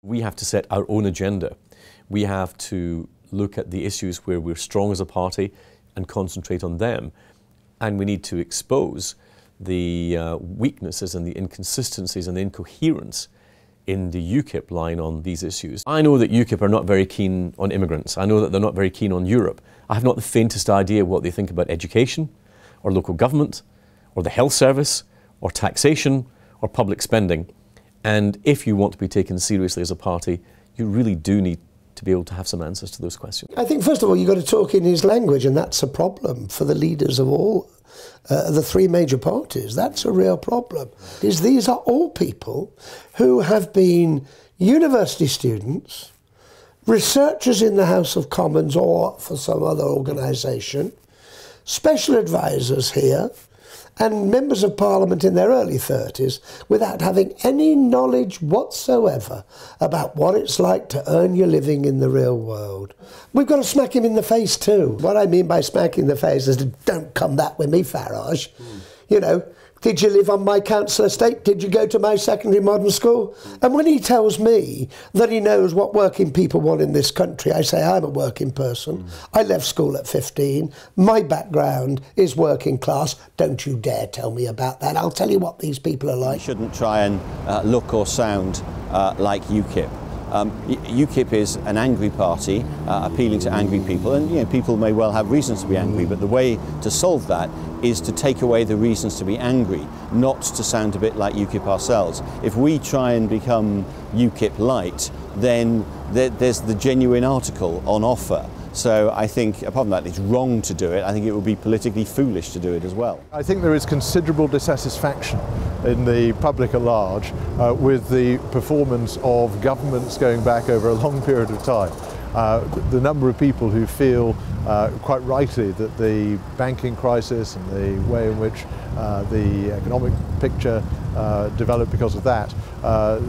We have to set our own agenda. We have to look at the issues where we're strong as a party and concentrate on them. And we need to expose the weaknesses and the inconsistencies and the incoherence in the Ukip line on these issues. I know that Ukip are not very keen on immigrants. I know that they're not very keen on Europe. I have not the faintest idea what they think about education, or local government, or the health service, or taxation, or public spending. And if you want to be taken seriously as a party, you really do need to be able to have some answers to those questions. I think, first of all, you've got to talk in his language, and that's a problem for the leaders of all the three major parties. That's a real problem. These are all people who have been university students, researchers in the House of Commons or for some other organisation, special advisors here, and members of Parliament in their early 30s without having any knowledge whatsoever about what it's like to earn your living in the real world. We've got to smack him in the face too. What I mean by smacking the face is, don't come back with me, Farage. You know, did you live on my council estate? Did you go to my secondary modern school? And when he tells me that he knows what working people want in this country, I say, I'm a working person. I left school at 15. My background is working class. Don't you dare tell me about that. I'll tell you what these people are like. You shouldn't try and look or sound like Ukip. Ukip is an angry party, appealing to angry people, and people may well have reasons to be angry, but the way to solve that is to take away the reasons to be angry, not to sound a bit like Ukip ourselves. If we try and become Ukip light, then there's the genuine article on offer. So I think, apart from that, it's wrong to do it. I think it would be politically foolish to do it as well. I think there is considerable dissatisfaction in the public at large with the performance of governments going back over a long period of time. The number of people who feel quite rightly that the banking crisis and the way in which the economic picture developed because of that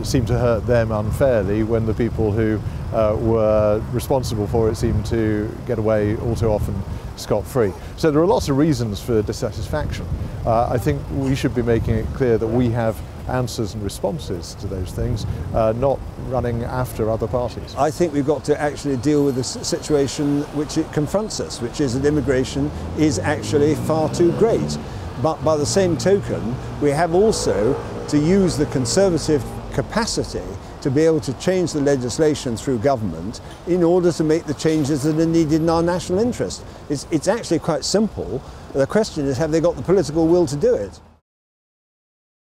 seemed to hurt them unfairly, when the people who were responsible for it seemed to get away all too often scot-free. So there are lots of reasons for dissatisfaction. I think we should be making it clear that we have answers and responses to those things, not running after other parties. I think we've got to actually deal with the situation which it confronts us, which is that immigration is actually far too great. But by the same token, we have also to use the Conservative capacity to be able to change the legislation through government in order to make the changes that are needed in our national interest. It's actually quite simple. The question is, have they got the political will to do it?